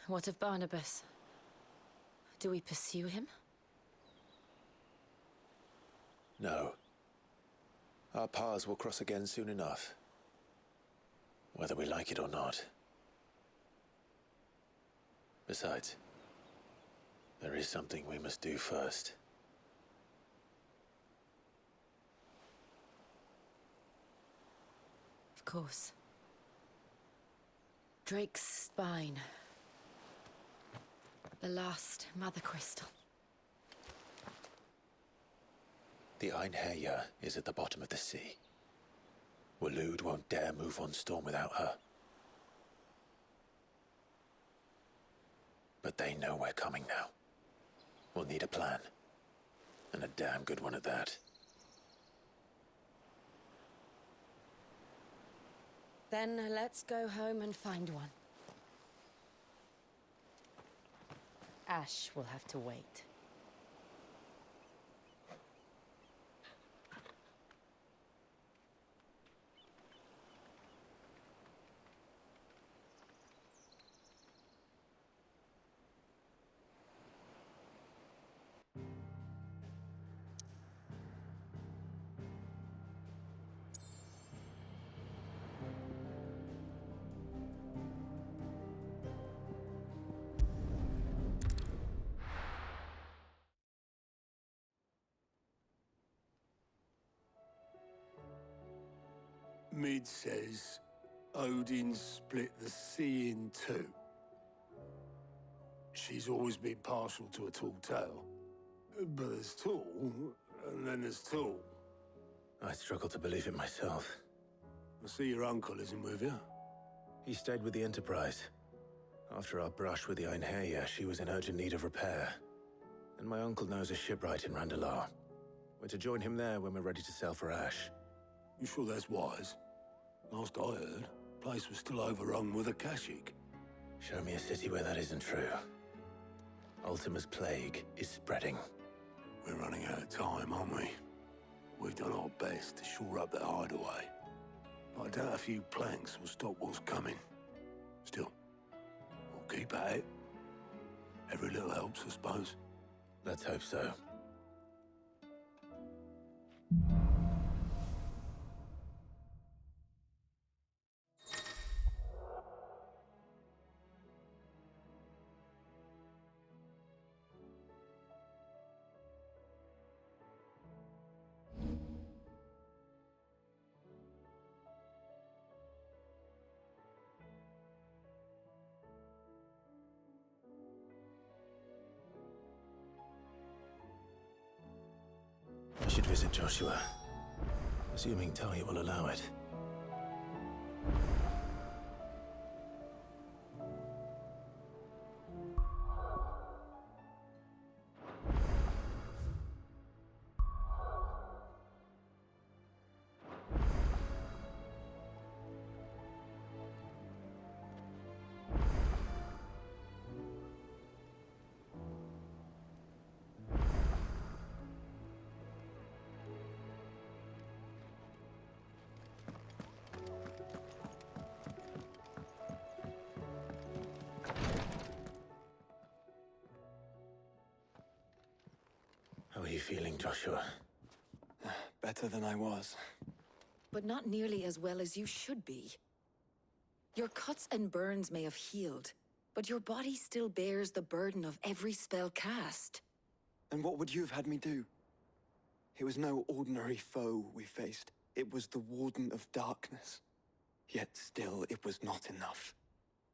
What of Barnabas? Do we pursue him? No. Our paths will cross again soon enough. Whether we like it or not. Besides, there is something we must do first. Of course. Drake's spine. The last Mother Crystal. The Einherjar is at the bottom of the sea. Waloed won't dare move on Storm without her. But they know we're coming now. We'll need a plan. And a damn good one at that. Then let's go home and find one. Ash will have to wait. Mid says Odin split the sea in two. She's always been partial to a tall tale. But there's tall, and then there's tall. I struggle to believe it myself. I see your uncle isn't with you. He stayed with the Enterprise. After our brush with the Einherjar, she was in urgent need of repair. And my uncle knows a shipwright in Randalar. We're to join him there when we're ready to sail for Ash. You sure that's wise? Last I heard, the place was still overrun with Akashic. Show me a city where that isn't true. Ultima's plague is spreading. We're running out of time, aren't we? We've done our best to shore up that hideaway. But I doubt a few planks will stop what's coming. Still, we'll keep at it. Every little helps, I suppose. Let's hope so. I should visit Joshua, assuming Talia will allow it. How are you feeling, Joshua? Better than I was. But not nearly as well as you should be. Your cuts and burns may have healed, but your body still bears the burden of every spell cast. And what would you have had me do? It was no ordinary foe we faced. It was the Warden of Darkness. Yet still, it was not enough.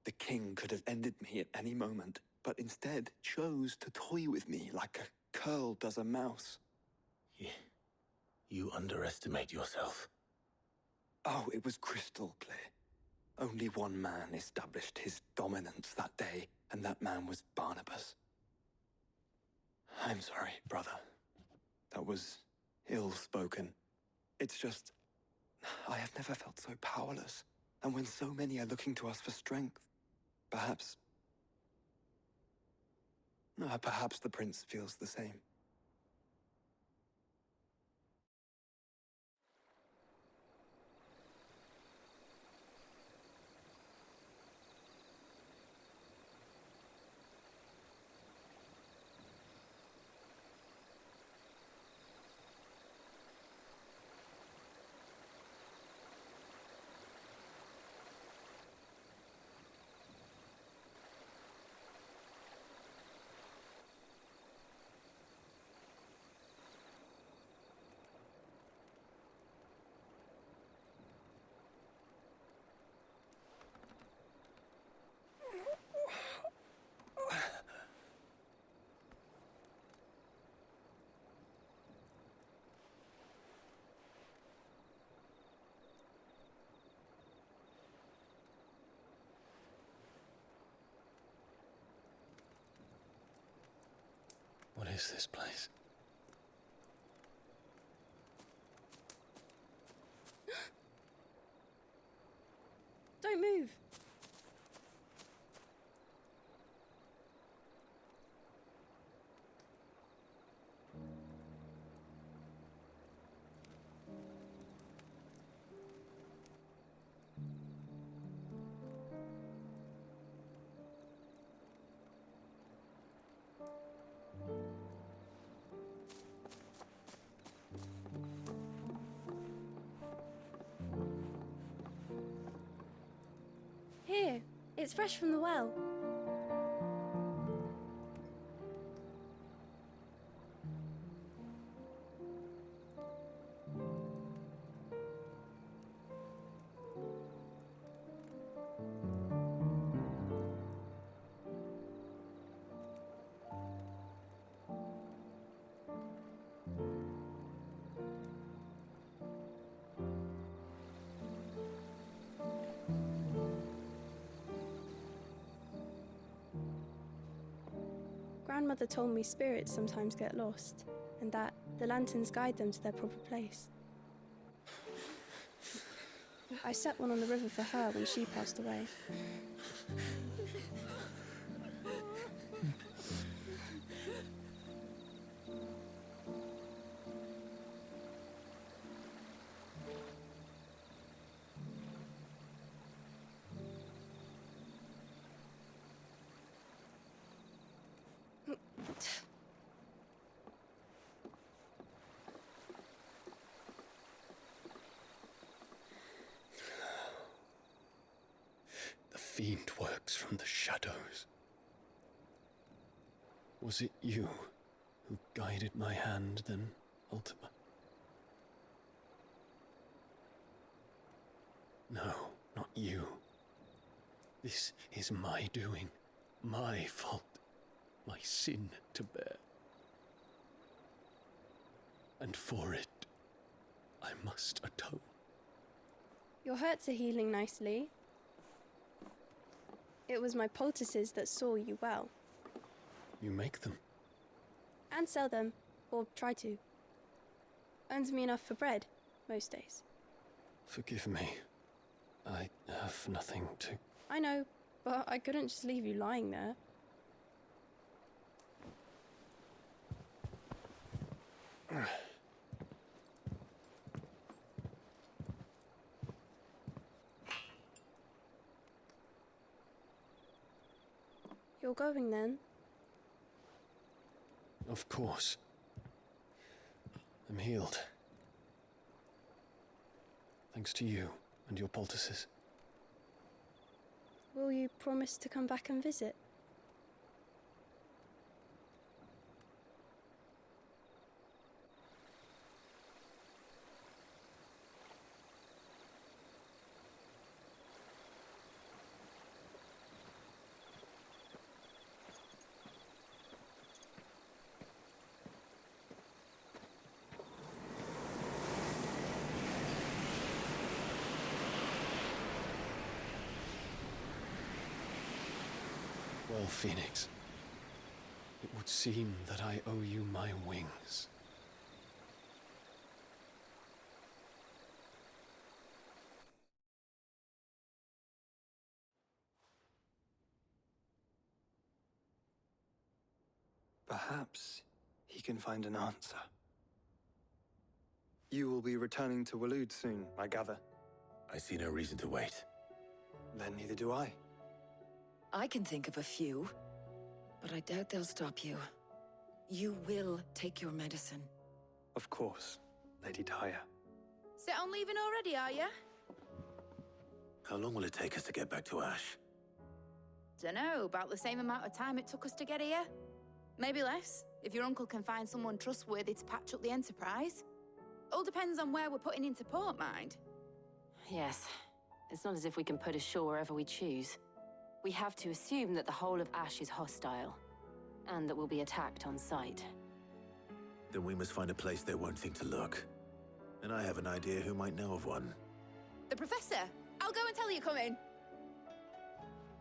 The king could have ended me at any moment, but instead chose to toy with me like a curl does a mouse. You underestimate yourself. Oh, it was crystal clear. Only one man established his dominance that day, and that man was Barnabas. I'm sorry, brother. That was ill-spoken. It's just, I have never felt so powerless. And when so many are looking to us for strength, perhaps the prince feels the same. is this place? Don't move. Here, it's fresh from the well. Grandmother told me spirits sometimes get lost, and that the lanterns guide them to their proper place. I set one on the river for her when she passed away. The fiend works from the shadows. Was it you who guided my hand then, Ultima? No, not you. This is my doing, my fault, my sin to bear. And for it, I must atone. Your hurts are healing nicely. It was my poultices that saw you well. You make them? And sell them, or try to. Earns me enough for bread, most days. Forgive me. I have nothing to... I know, but I couldn't just leave you lying there. You're going then? Of course. I'm healed. Thanks to you and your poultices. Will you promise to come back and visit? Well, Phoenix, it would seem that I owe you my wings. Perhaps he can find an answer. You will be returning to Waloed soon, I gather. I see no reason to wait. Then neither do I. I can think of a few, but I doubt they'll stop you. You will take your medicine. Of course, Lady Daya. Set on leaving already, are you? How long will it take us to get back to Ash? Dunno, about the same amount of time it took us to get here. Maybe less, if your uncle can find someone trustworthy to patch up the Enterprise. All depends on where we're putting into port, mind. Yes. It's not as if we can put ashore wherever we choose. We have to assume that the whole of Ash is hostile, and that we'll be attacked on sight. Then we must find a place they won't think to look. And I have an idea who might know of one. The Professor! I'll go and tell you coming!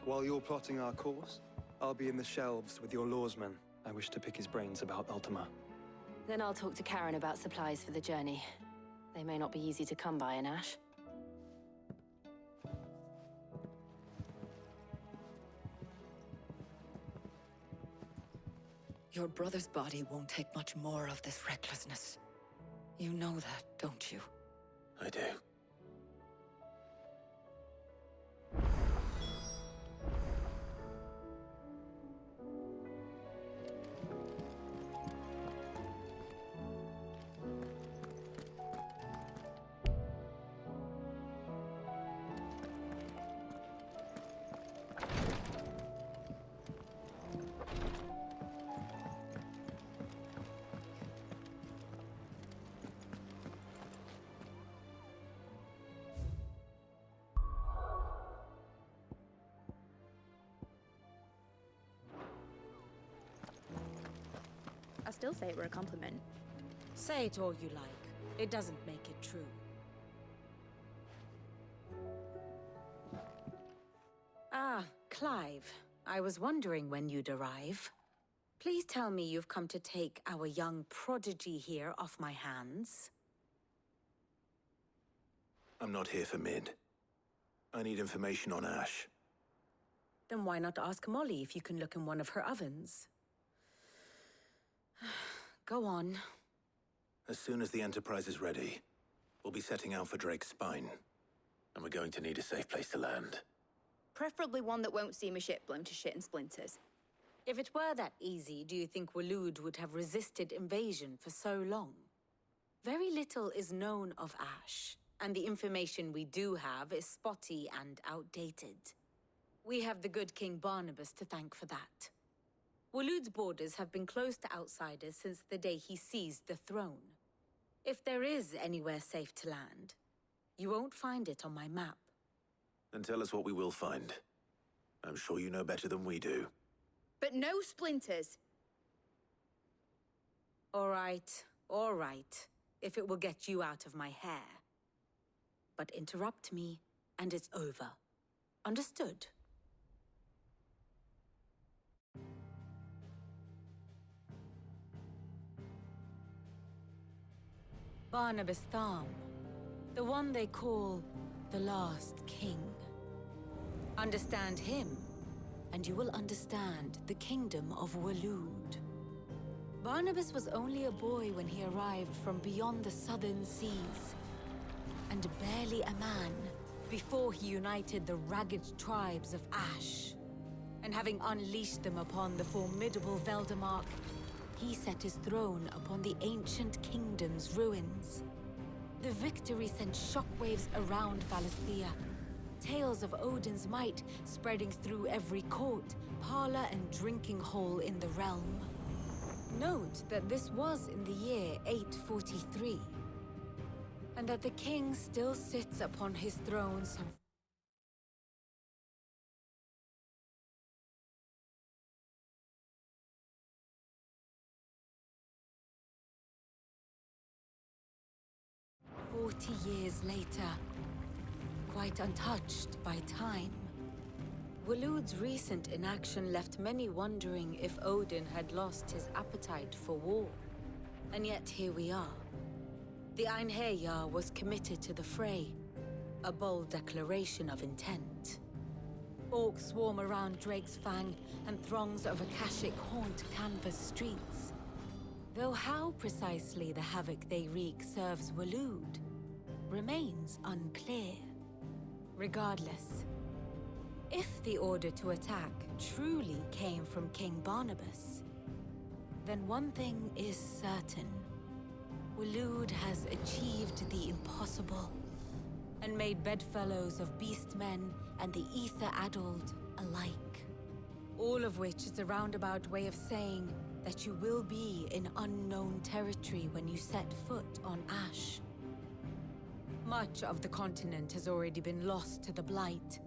While you're plotting our course, I'll be in the shelves with your lawsmen, I wish to pick his brains about Ultima. Then I'll talk to Karen about supplies for the journey. They may not be easy to come by in Ash. Your brother's body won't take much more of this recklessness. You know that, don't you? I do. I still say it were a compliment. Say it all you like. It doesn't make it true. Ah, Clive. I was wondering when you'd arrive. Please tell me you've come to take our young prodigy here off my hands. I'm not here for Mid. I need information on Ash. Then why not ask Molly if you can look in one of her ovens? Go on. As soon as the Enterprise is ready, we'll be setting out for Drake's Spine. And we're going to need a safe place to land. Preferably one that won't see my ship blown to shit and splinters. If it were that easy, do you think Waloed would have resisted invasion for so long? Very little is known of Ash, and the information we do have is spotty and outdated. We have the good King Barnabas to thank for that. Waloed's borders have been closed to outsiders since the day he seized the throne. If there is anywhere safe to land, you won't find it on my map. Then tell us what we will find. I'm sure you know better than we do. But no splinters! All right, if it will get you out of my hair. But interrupt me, and it's over. Understood? Barnabas Tharm, the one they call the Last King. Understand him, and you will understand the kingdom of Waloed. Barnabas was only a boy when he arrived from beyond the southern seas, and barely a man before he united the ragged tribes of Ash. And having unleashed them upon the formidable Veldamark, he set his throne upon the ancient kingdom's ruins. The victory sent shockwaves around Valisthea, tales of Odin's might spreading through every court, parlor, and drinking hole in the realm. Note that this was in the year 843, and that the king still sits upon his throne some 40 years later, quite untouched by time. Waloed's recent inaction left many wondering if Odin had lost his appetite for war. And yet here we are. The Einherjar was committed to the fray, a bold declaration of intent. Orcs swarm around Drake's Fang, and throngs of Akashic haunt Canvas streets. Though how precisely the havoc they wreak serves Waloed remains unclear. Regardless, if the order to attack truly came from King Barnabas, then one thing is certain. Waloed has achieved the impossible, and made bedfellows of beastmen and the ether-addled alike. All of which is a roundabout way of saying that you will be in unknown territory when you set foot on Ash. Much of the continent has already been lost to the Blight,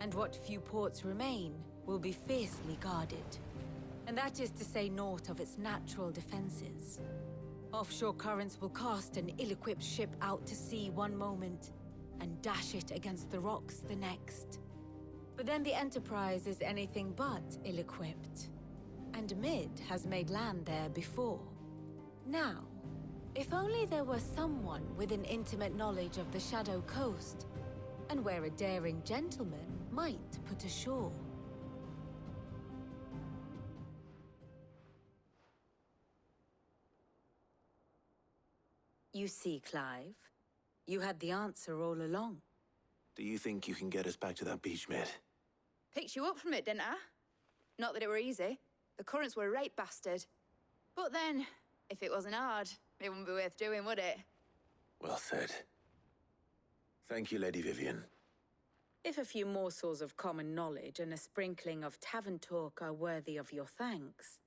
and what few ports remain will be fiercely guarded. And that is to say naught of its natural defenses. Offshore currents will cast an ill-equipped ship out to sea one moment, and dash it against the rocks the next. But then the Enterprise is anything but ill-equipped. and Mid has made land there before. Now, if only there were someone with an intimate knowledge of the Shadow Coast, and where a daring gentleman might put ashore. You see, Clive, you had the answer all along. Do you think you can get us back to that beach, Mid? Picked you up from it, didn't I? Not that it were easy. The currents were a right bastard. But then, if it wasn't hard, it wouldn't be worth doing, would it? Well said. Thank you, Lady Vivian. If a few morsels of common knowledge and a sprinkling of tavern talk are worthy of your thanks,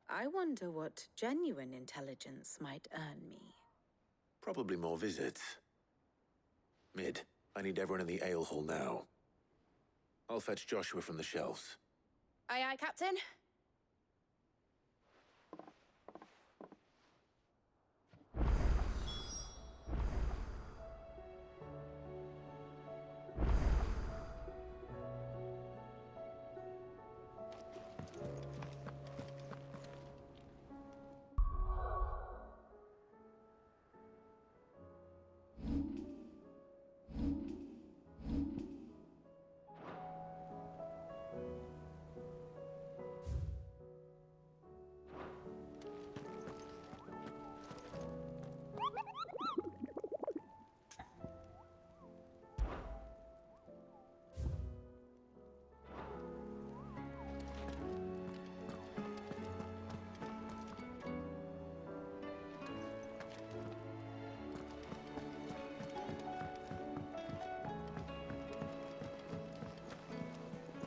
I wonder what genuine intelligence might earn me. Probably more visits. Mid, I need everyone in the ale hall now. I'll fetch Joshua from the shelves. Aye, aye, Captain.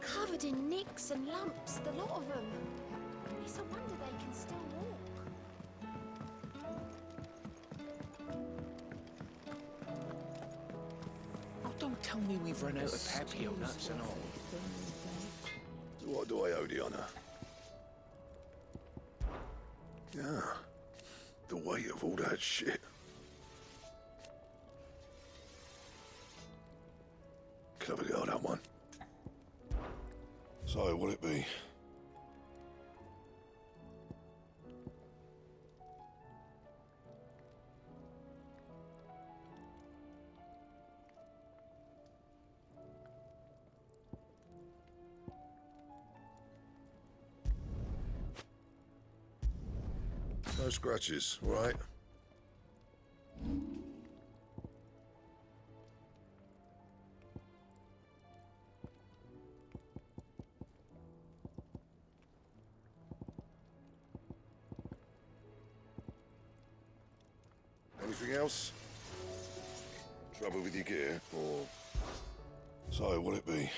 Covered in nicks and lumps, the lot of them. It's a wonder they can still walk. Oh, don't tell me we've run out of papio nuts and all. What do I owe the honor? Yeah, the weight of all that shit. Clever girl, that one. So, what'll it be? No scratches, right? Anything else? Trouble with your gear, or... So, what'll it be?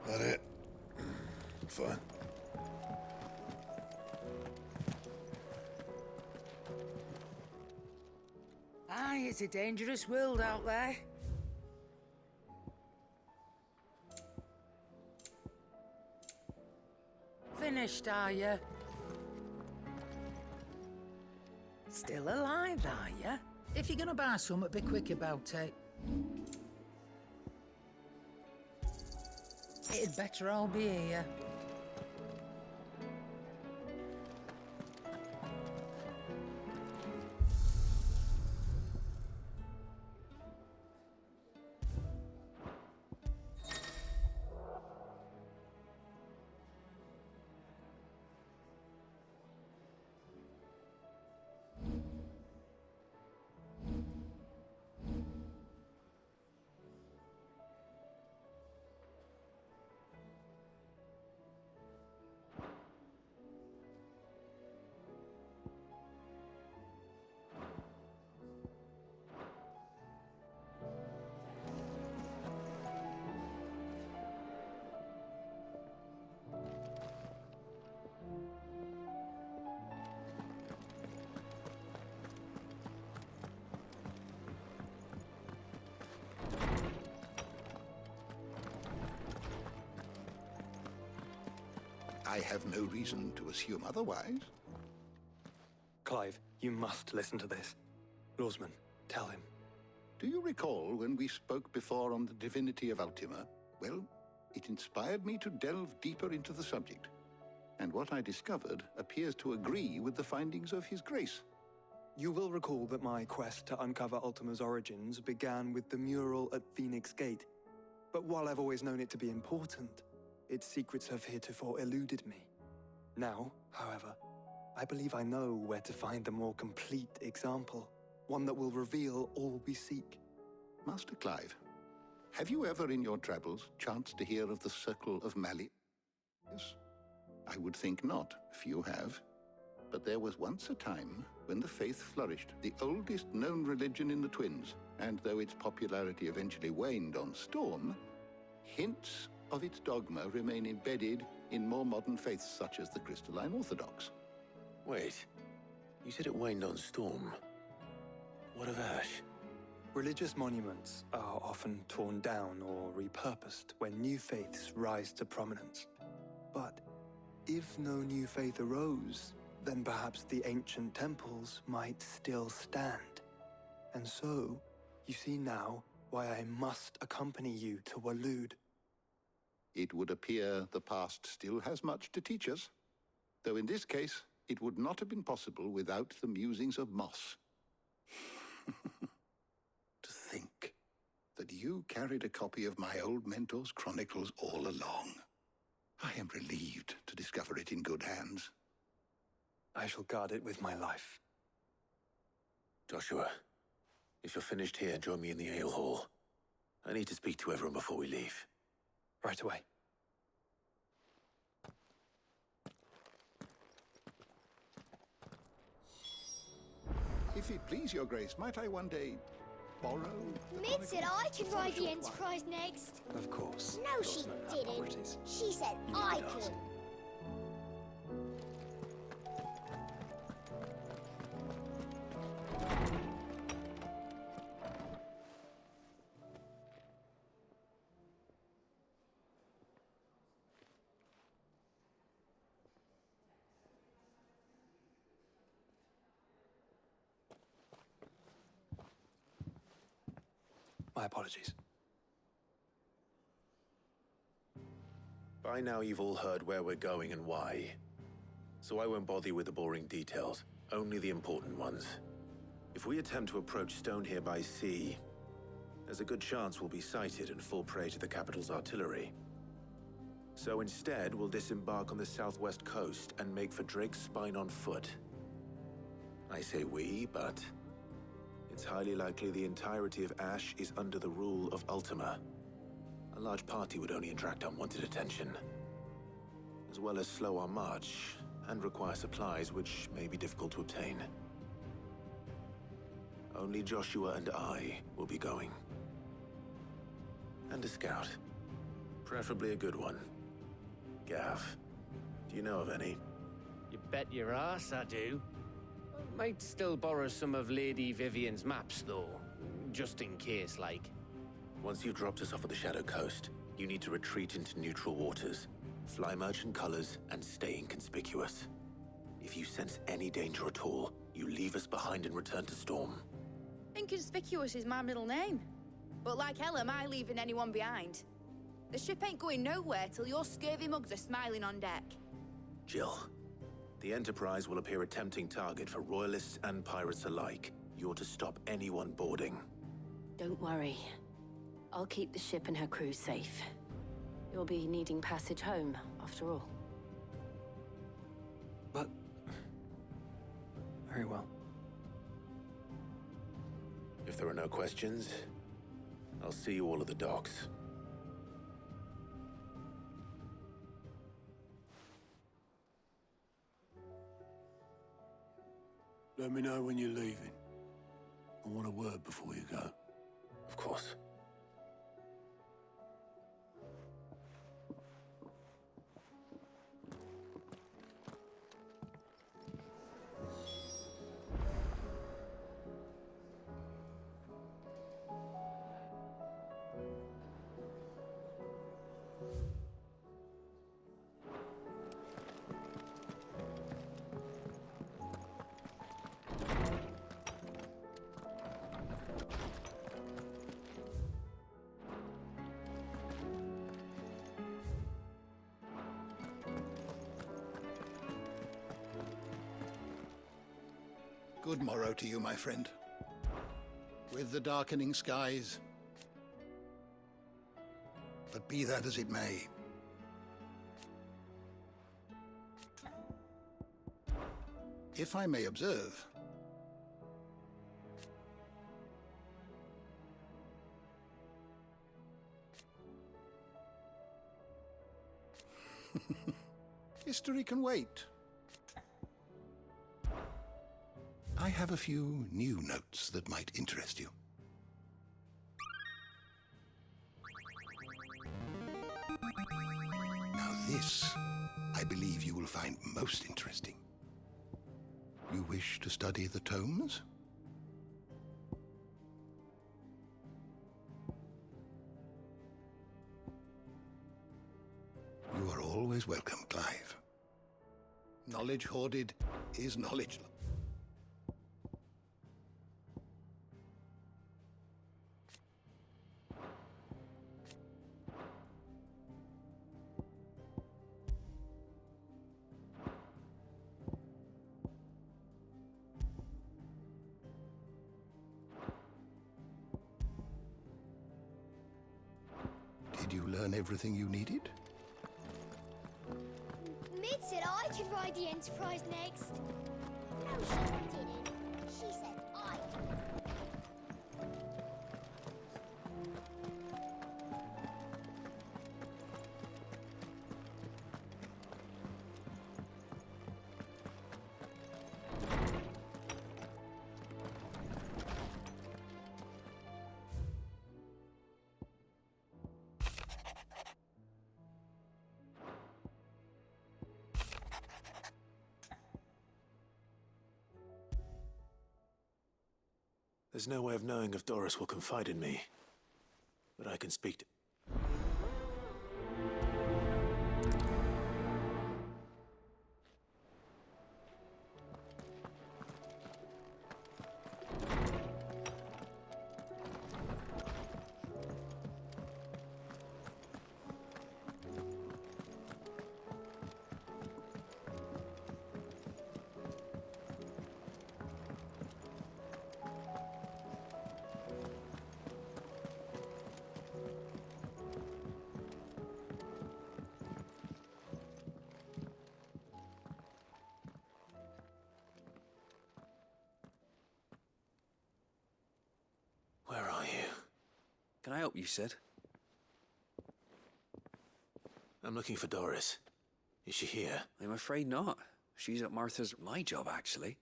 That it? Fine. Aye, it's a dangerous world out there. Finished, are you? Still alive, are you? If you're gonna buy something, be quick about it. It'd better all be here. I have no reason to assume otherwise. Clive, you must listen to this. Lawsman, tell him. Do you recall when we spoke before on the divinity of Ultima? Well, it inspired me to delve deeper into the subject. And what I discovered appears to agree with the findings of His Grace. You will recall that my quest to uncover Ultima's origins began with the mural at Phoenix Gate. But while I've always known it to be important, its secrets have heretofore eluded me. Now, however, I believe I know where to find the more complete example, one that will reveal all we seek. Master Clive, have you ever in your travels chanced to hear of the Circle of Mali? Yes. I would think not, few have. But there was once a time when the faith flourished, the oldest known religion in the Twins, and though its popularity eventually waned on Storm, hints of its dogma remain embedded in more modern faiths such as the Crystalline Orthodox. Wait, you said it waned on Storm. What of Ash? Religious monuments are often torn down or repurposed when new faiths rise to prominence. But if no new faith arose, then perhaps the ancient temples might still stand. And so, you see now why I must accompany you to Waloed. It would appear the past still has much to teach us, though in this case, it would not have been possible without the musings of Moss. To think that you carried a copy of my old mentor's chronicles all along. I am relieved to discover it in good hands. I shall guard it with my life. Joshua, if you're finished here, join me in the ale hall. I need to speak to everyone before we leave. Right away. If it please your grace, might I one day borrow the Mid said chronicles? I could For a ride the short Enterprise next. Of course. No, she Lawsman had didn't. priorities. She said You I didn't ask. could. My apologies. By now you've all heard where we're going and why. So I won't bother you with the boring details, only the important ones. If we attempt to approach Stone here by sea, there's a good chance we'll be sighted and fall prey to the capital's artillery. So instead, we'll disembark on the southwest coast and make for Drake's Spine on foot. I say we, but it's highly likely the entirety of Ash is under the rule of Ultima. A large party would only attract unwanted attention, as well as slow our march and require supplies which may be difficult to obtain. Only Joshua and I will be going. And a scout. Preferably a good one. Gav, do you know of any? You bet your ass I do. Might still borrow some of Lady Vivian's maps, though. Just in case, like. Once you've dropped us off at the Shadow Coast, you need to retreat into neutral waters, fly merchant colors, and stay inconspicuous. If you sense any danger at all, you leave us behind and return to Storm. Inconspicuous is my middle name. But like hell am I leaving anyone behind. The ship ain't going nowhere till your scurvy mugs are smiling on deck. Jill, the Enterprise will appear a tempting target for royalists and pirates alike. You're to stop anyone boarding. Don't worry. I'll keep the ship and her crew safe. You'll be needing passage home, after all. But... very well. If there are no questions, I'll see you all at the docks. Let me know when you're leaving. I want a word before you go. Of course. Good morrow to you, my friend. With the darkening skies. But be that as it may, if I may observe, history can wait. I have a few new notes that might interest you. Now this, I believe you will find most interesting. You wish to study the tomes? You are always welcome, Clive. Knowledge hoarded is knowledge. Did you learn everything you needed? Mid said I could ride the Enterprise next. No, she didn't. She said I could. There's no way of knowing if Doris will confide in me, but I can speak to... Where are you? Can I help you, Sid? I'm looking for Doris. Is she here? I'm afraid not. She's at Martha's. My job, actually.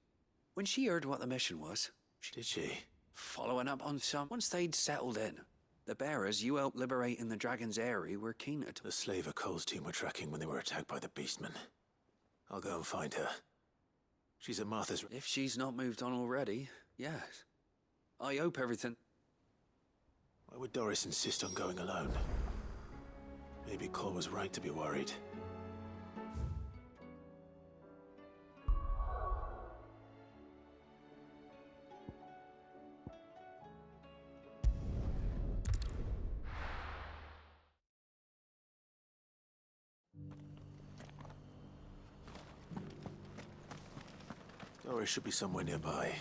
When she heard what the mission was... Did she? Following up on some... Once they'd settled in, the bearers you helped liberate in the Dragon's Eyrie were keen to... The slaver Cole's team were tracking when they were attacked by the Beastmen. I'll go and find her. She's at Martha's... If she's not moved on already, yes. I hope everything... Why would Doris insist on going alone? Maybe Cole was right to be worried. Doris should be somewhere nearby.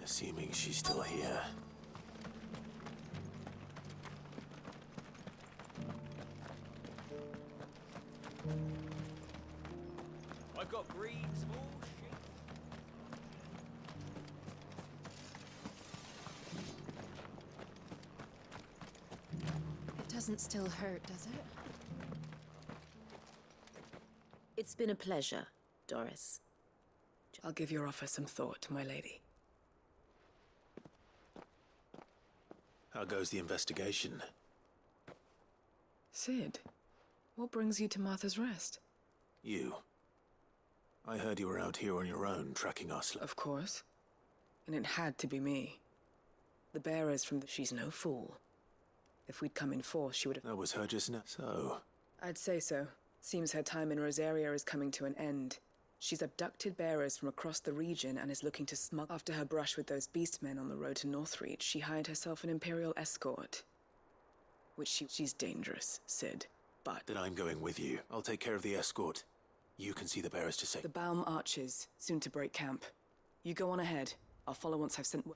Assuming she's still here. I've got greens of all shit. It doesn't still hurt, does it? It's been a pleasure, Doris. I'll give your offer some thought, my lady. How goes the investigation? Sid, what brings you to Martha's Rest? You. I heard you were out here on your own, tracking us. Of course. And it had to be me. The bearers from the... She's no fool. If we'd come in force, she would have... That was her just now. So? I'd say so. Seems her time in Rosaria is coming to an end. She's abducted bearers from across the region and is looking to smuggle... After her brush with those beastmen on the road to Northreach, she hired herself an Imperial escort. She's dangerous, Sid, but... Then I'm going with you. I'll take care of the escort. You can see the bearers to safety. The Baum Archers, soon to break camp. You go on ahead. I'll follow once I've sent...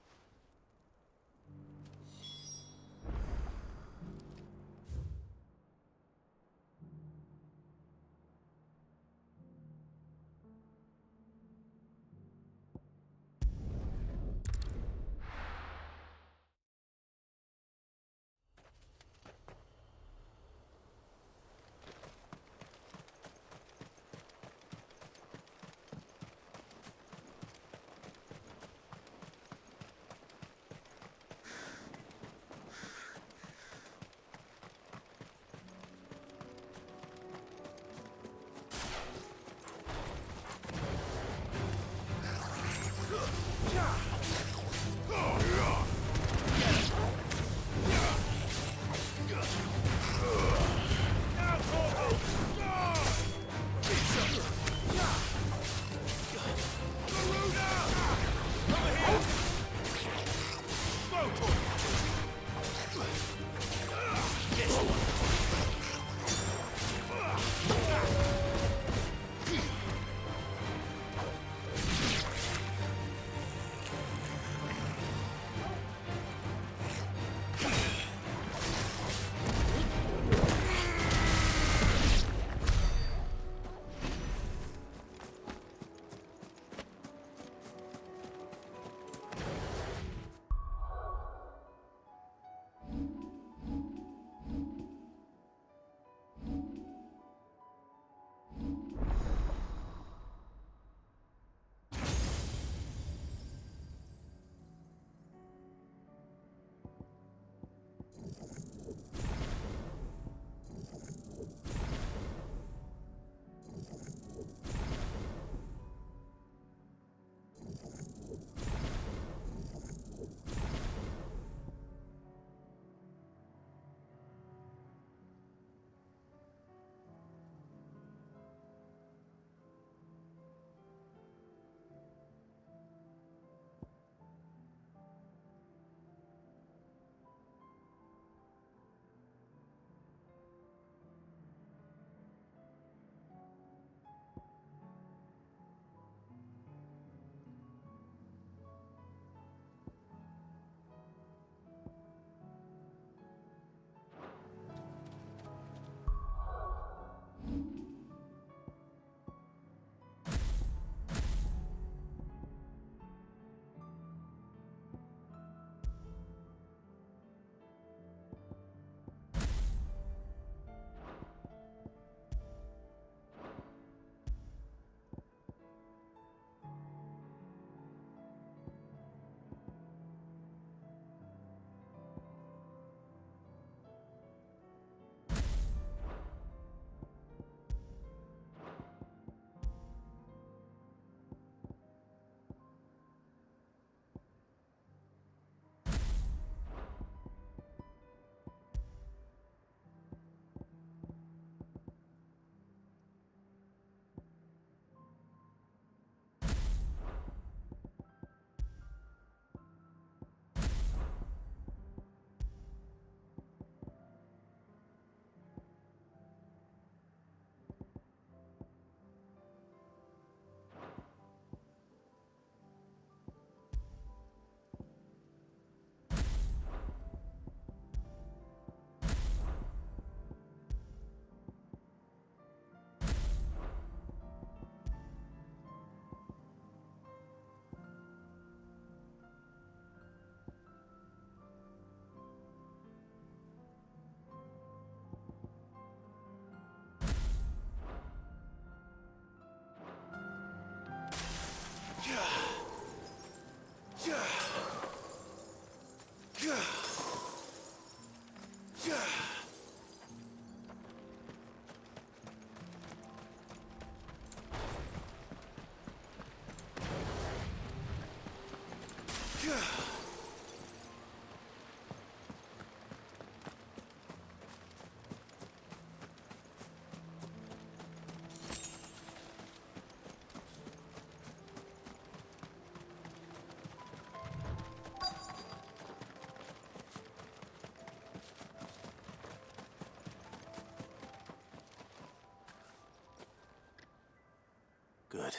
Good.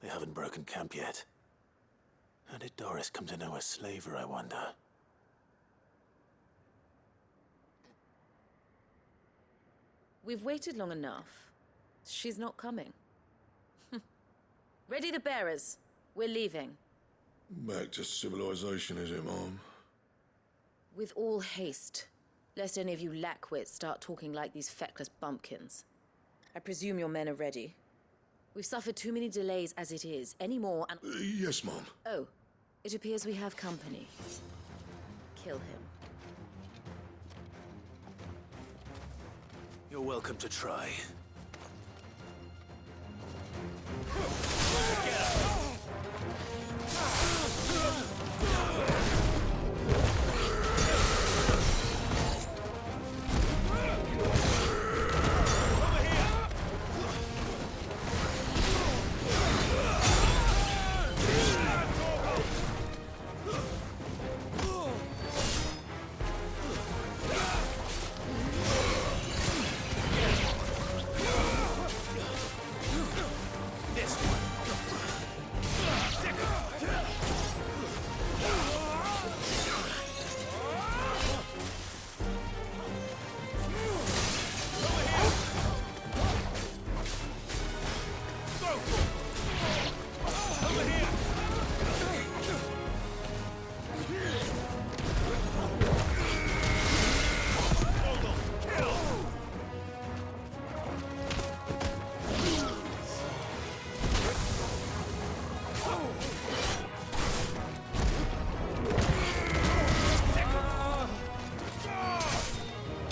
They haven't broken camp yet. How did Doris come to know a slaver, I wonder? We've waited long enough. She's not coming. Ready the bearers. We're leaving. Back to civilization, is it, Mom? With all haste, lest any of you lackwits start talking like these feckless bumpkins. I presume your men are ready. We've suffered too many delays as it is. Any more and... Yes, Mom. Oh, it appears we have company. Kill him. You're welcome to try.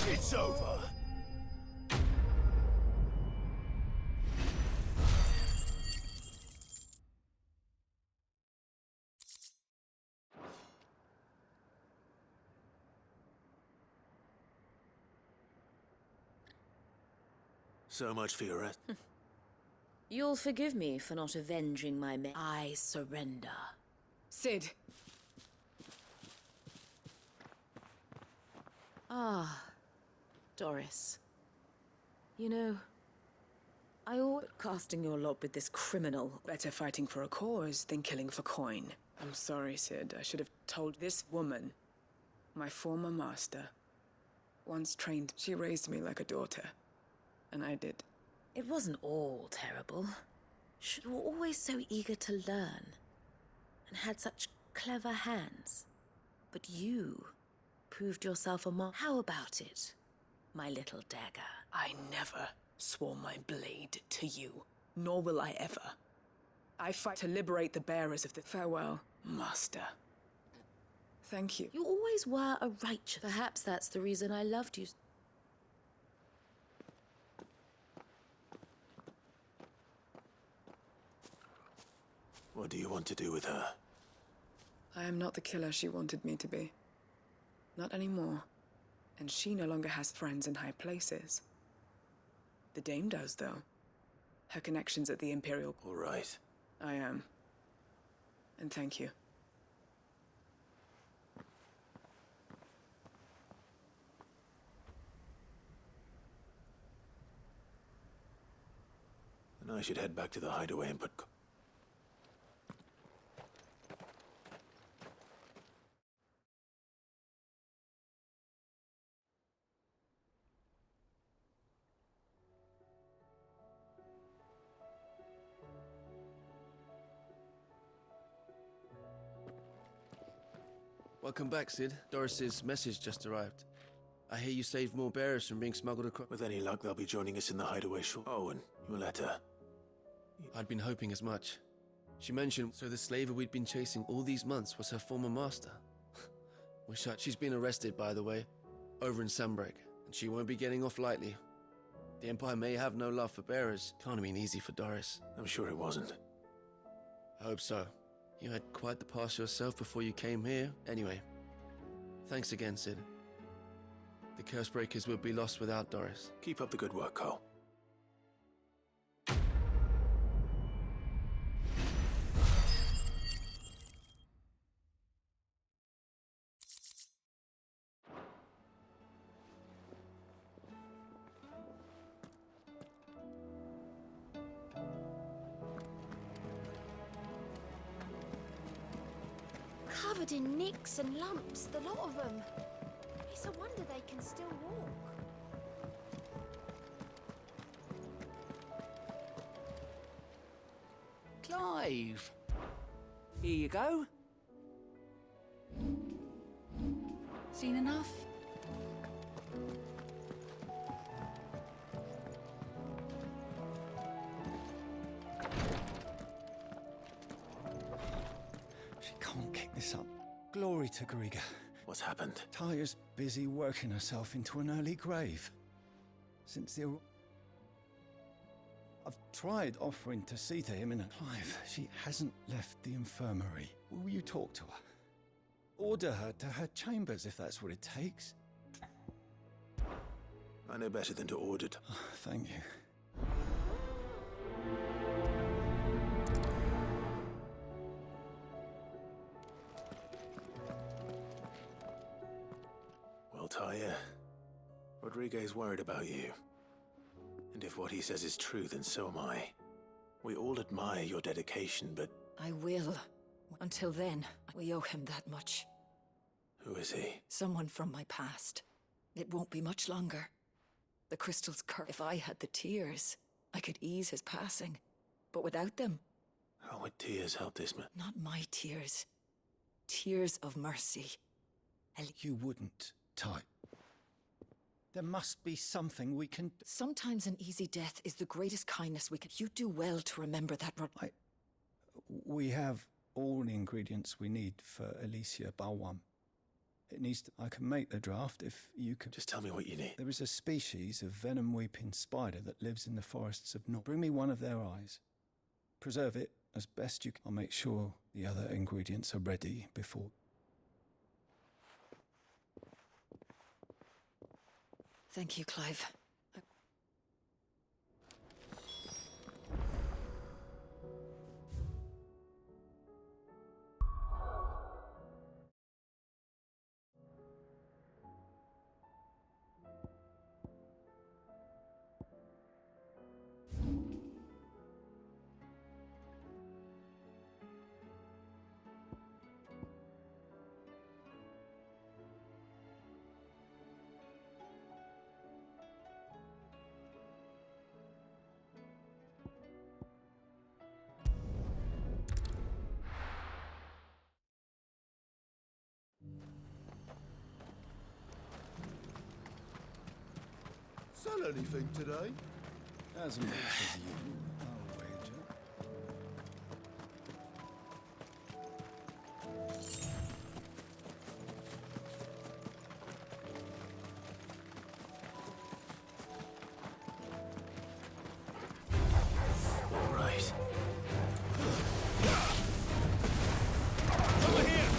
It's over. So much for your rest. You'll forgive me for not avenging my men. I surrender. Sid. Ah, Doris. You know, I ought casting your lot with this criminal. Better fighting for a cause than killing for coin. I'm sorry, Sid. I should have told this woman, my former master. Once trained, she raised me like a daughter. And I did. It wasn't all terrible. You were always so eager to learn. And had such clever hands. But you proved yourself a How about it, my little dagger? I never swore my blade to you, nor will I ever. I fight to liberate the bearers of the farewell, master. Thank you. You always were a righteous. Perhaps that's the reason I loved you. What do you want to do with her? I am not the killer she wanted me to be. Not anymore. And she no longer has friends in high places. The Dame does, though. Her connections at the Imperial... All right. I am. And thank you. And I should head back to the hideaway and put... Welcome back, Sid. Doris's message just arrived. I hear you saved more bearers from being smuggled across. With any luck, they'll be joining us in the hideaway shortly. Oh, and your letter. I'd been hoping as much. She mentioned, so the slaver we'd been chasing all these months was her former master. She's been arrested, by the way, over in Sunbreak, and she won't be getting off lightly. The Empire may have no love for bearers. Can't have been easy for Doris. I'm sure it wasn't. I hope so. You had quite the past yourself before you came here. Anyway, thanks again, Sid. The Cursebreakers will be lost without Doris. Keep up the good work, Cole. covered in nicks and lumps, the lot of them. It's a wonder they can still walk. Clive! Here you go. Seen enough? She can't kick this up. Glory to Griga. What's happened? Taya's busy working herself into an early grave. Since the... I've tried offering to see to him in a... Clive, she hasn't left the infirmary. Will you talk to her? Order her to her chambers if that's what it takes. I know better than to order it. Oh, thank you. Well, Taya, Rodriguez worried about you. And if what he says is true, then so am I. We all admire your dedication, but... I will. Until then, we owe him that much. Who is he? Someone from my past. It won't be much longer. The crystal's curse. If I had the tears, I could ease his passing. But without them... How would tears help this man? Not my tears. Tears of mercy. You wouldn't, Ty. There must be something we can... Sometimes an easy death is the greatest kindness we can... You do well to remember that, We have all the ingredients we need for Alicia Balwam. It needs to... I can make the draft if you could... Just tell me what you need. There is a species of venom-weeping spider that lives in the forests of North. Bring me one of their eyes. Preserve it as best you can. I'll make sure the other ingredients are ready before... Thank you, Clive. Sell anything today? As much as you, I'll wager. All right. Over here!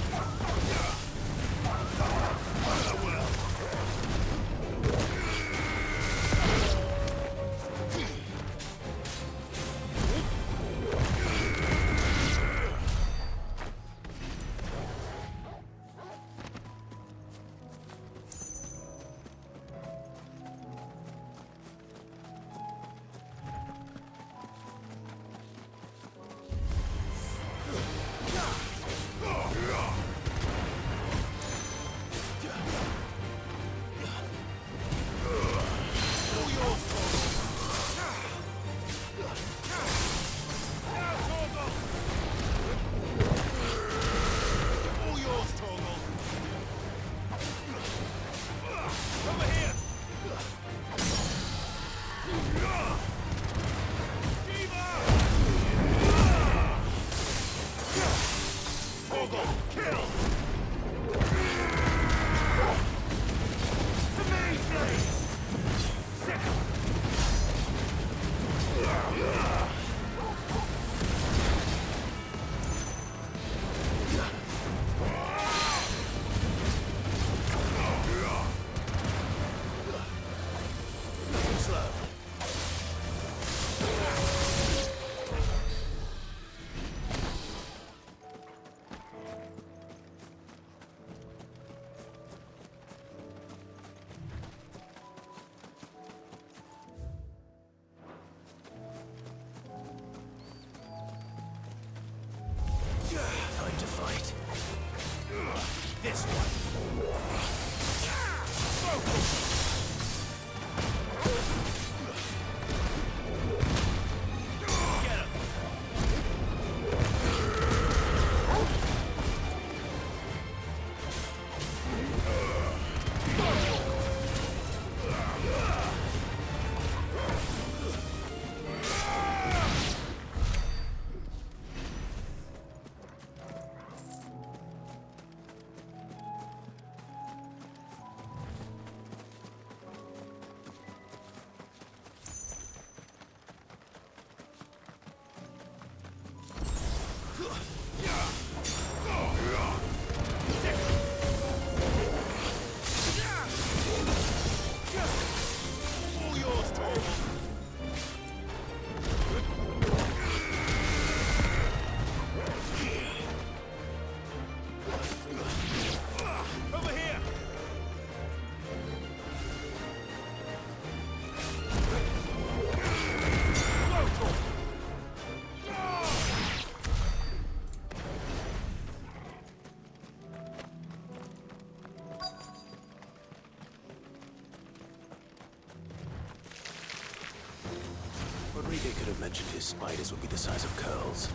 mentioned his spiders would be the size of curls.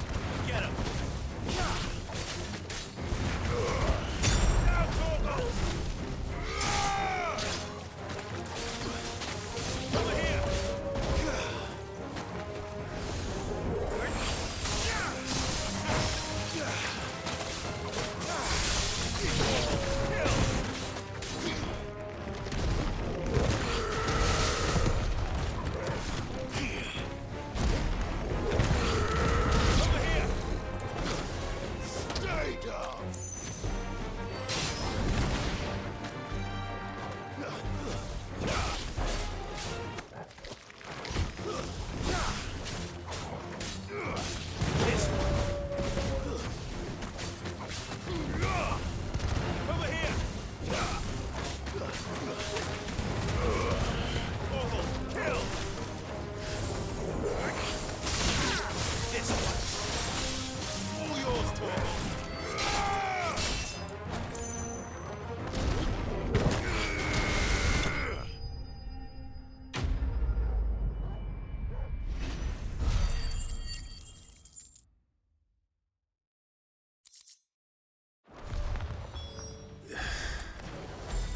Get him!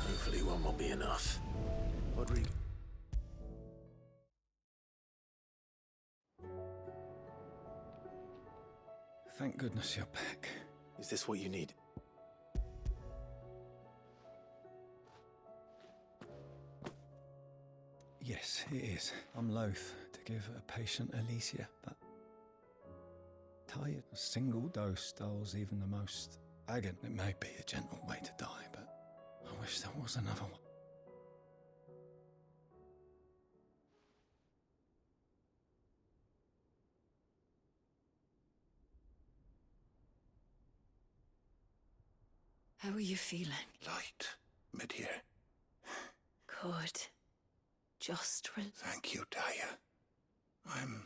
Hopefully one will be enough. Rodrigo. Thank goodness you're back. Is this what you need? Yes, it is. I'm loath to give a patient Alicia, but tired. A single dose dulls even the most agony. It may be a gentle way to die, but I wish there was another one. How are you feeling? Light. Mid here. Good. Just Thank you, Daya. I'm...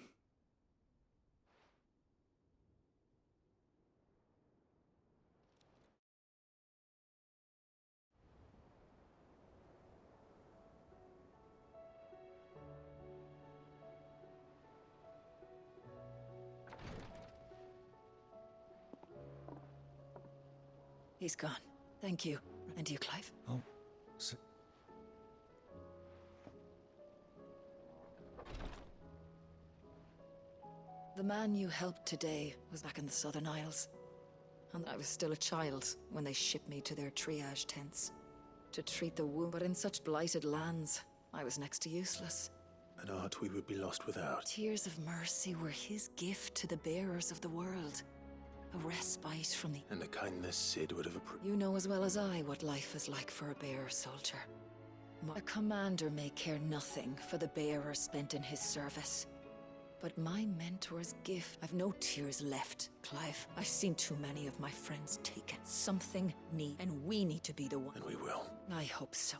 He's gone. Thank you. And you, Clive? Oh, so... The man you helped today was back in the Southern Isles. And I was still a child when they shipped me to their triage tents to treat the wound. But in such blighted lands, I was next to useless. An art we would be lost without. Tears of mercy were his gift to the bearers of the world. A respite from the... And a kindness Sid would have approved. You know as well as I what life is like for a bearer soldier. A commander may care nothing for the bearer spent in his service. But my mentor's gift... I've no tears left, Clive. I've seen too many of my friends taken. Something need, and we need to be the one. And we will. I hope so.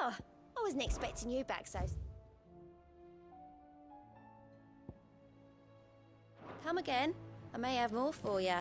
Oh, I wasn't expecting you back so... Come again. I may have more for you.